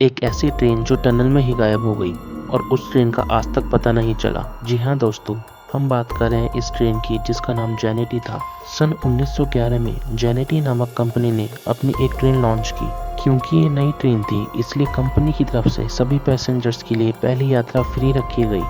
एक ऐसी ट्रेन जो टनल में ही गायब हो गई और उस ट्रेन का आज तक पता नहीं चला। जी हाँ दोस्तों, हम बात कर रहे हैं इस ट्रेन की जिसका नाम जेनेटी था। सन 1911 में जेनेटी नामक कंपनी ने अपनी एक ट्रेन लॉन्च की। क्योंकि ये नई ट्रेन थी इसलिए कंपनी की तरफ से सभी पैसेंजर्स के लिए पहली यात्रा फ्री रखी गई।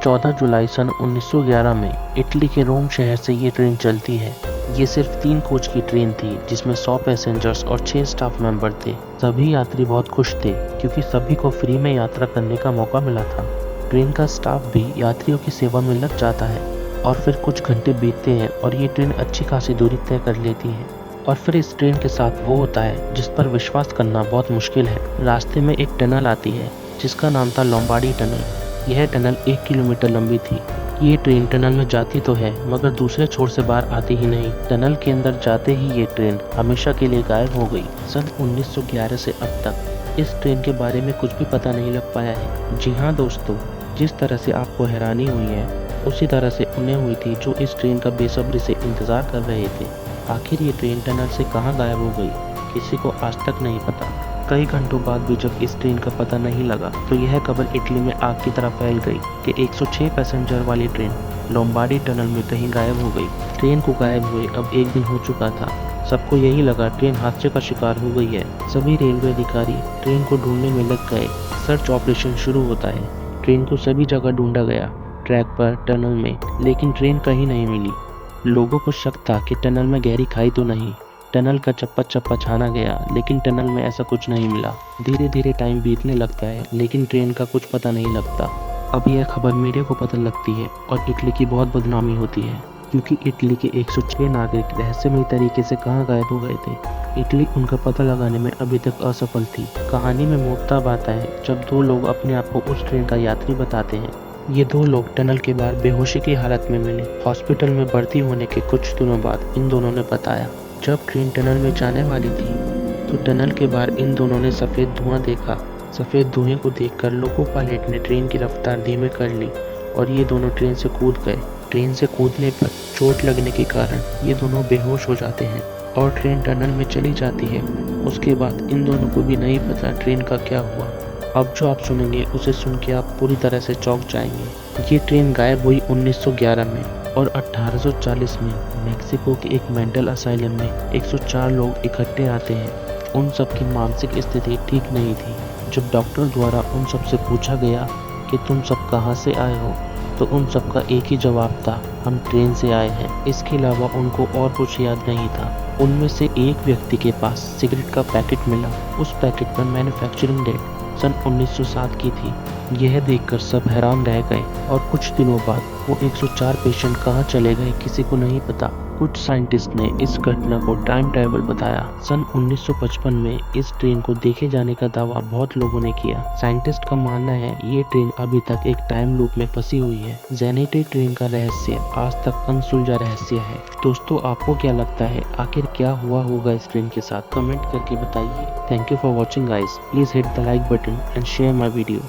14 जुलाई सन 1911 में इटली के रोम शहर से ये ट्रेन चलती है। ये सिर्फ 3 कोच की ट्रेन थी जिसमें 100 पैसेंजर्स और 6 स्टाफ मेंबर थे। सभी यात्री बहुत खुश थे क्योंकि सभी को फ्री में यात्रा करने का मौका मिला था। ट्रेन का स्टाफ भी यात्रियों की सेवा में लग जाता है और फिर कुछ घंटे बीतते हैं और ये ट्रेन अच्छी खासी दूरी तय कर लेती है। और फिर इस ट्रेन के साथ वो होता है जिस पर विश्वास करना बहुत मुश्किल है। रास्ते में एक टनल आती है जिसका नाम था लोम्बार्डी टनल। यह टनल 1 किलोमीटर लंबी थी। ये ट्रेन टनल में जाती तो है मगर दूसरे छोर से बाहर आती ही नहीं। टनल के अंदर जाते ही ये ट्रेन हमेशा के लिए गायब हो गई। सन 1911 से अब तक इस ट्रेन के बारे में कुछ भी पता नहीं लग पाया है। जी हाँ दोस्तों, जिस तरह से आपको हैरानी हुई है उसी तरह से उन्हें हुई थी जो इस ट्रेन का बेसब्री से इंतजार कर रहे थे। आखिर ये ट्रेन टनल से कहाँ गायब हो गई, किसी को आज तक नहीं पता। कई घंटों बाद भी जब इस ट्रेन का पता नहीं लगा तो यह खबर इटली में आग की तरह फैल गई कि 106 पैसेंजर वाली ट्रेन लोम्बार्डी टनल में कहीं गायब हो गई। ट्रेन को गायब हुए अब 1 दिन हो चुका था। सबको यही लगा ट्रेन हादसे का शिकार हो गई है। सभी रेलवे अधिकारी ट्रेन को ढूंढने में लग गए। सर्च ऑपरेशन शुरू होता है। ट्रेन को सभी जगह ढूंढा गया, ट्रैक पर, टनल में, लेकिन ट्रेन कहीं नहीं मिली। लोगों को शक था कि टनल में गहरी खाई तो नहीं। टनल का चप्पा चप्पा छाना गया लेकिन टनल में ऐसा कुछ नहीं मिला। धीरे धीरे टाइम बीतने लगता है लेकिन ट्रेन का कुछ पता नहीं लगता। अब यह खबर मीडिया को पता लगती है और इटली की बहुत बदनामी होती है क्योंकि इटली के 106 नागरिक रहस्यमयी तरीके से कहाँ गायब हो गए थे। इटली उनका पता लगाने में अभी तक असफल थी। कहानी में मोड़ तब आता है जब 2 लोग अपने आप को उस ट्रेन का यात्री बताते हैं। ये 2 लोग टनल के बाहर बेहोशी की हालत में मिले। हॉस्पिटल में भर्ती होने के कुछ दिनों बाद इन दोनों ने बताया जब ट्रेन टनल में जाने वाली थी तो टनल के बाहर इन दोनों ने सफ़ेद धुआं देखा। सफ़ेद धुएं को देखकर लोको पायलट ने ट्रेन की रफ्तार धीमे कर ली और ये दोनों ट्रेन से कूद गए। ट्रेन से कूदने पर चोट लगने के कारण ये दोनों बेहोश हो जाते हैं और ट्रेन टनल में चली जाती है। उसके बाद इन दोनों को भी नहीं पता ट्रेन का क्या हुआ। अब जो आप सुनेंगे उसे सुन के आप पूरी तरह से चौंक जाएंगे। ये ट्रेन गायब हुई 1911 में और 1840 में मेक्सिको के एक मेंटल असाइलम में 104 लोग इकट्ठे आते हैं। उन सब की मानसिक स्थिति ठीक नहीं थी। जब डॉक्टर द्वारा उन सब से पूछा गया कि तुम सब कहाँ से आए हो तो उन सब का एक ही जवाब था, हम ट्रेन से आए हैं। इसके अलावा उनको और कुछ याद नहीं था। उनमें से एक व्यक्ति के पास सिगरेट का पैकेट मिला। उस पैकेट पर मैन्युफैक्चरिंग डेट सन 1907 की थी। यह देखकर सब हैरान रह गए और कुछ दिनों बाद वो 104 पेशेंट कहाँ चले गए किसी को नहीं पता। कुछ साइंटिस्ट ने इस घटना को टाइम ट्रैवल बताया। सन 1955 में इस ट्रेन को देखे जाने का दावा बहुत लोगों ने किया। साइंटिस्ट का मानना है ये ट्रेन अभी तक एक टाइम लूप में फंसी हुई है। जेनेटी ट्रेन का रहस्य आज तक अनसुलझा रहस्य है। दोस्तों, आपको क्या लगता है आखिर क्या हुआ होगा इस ट्रेन के साथ? कमेंट करके बताइए। Thank you for watching guys. Please hit the like button and share my video.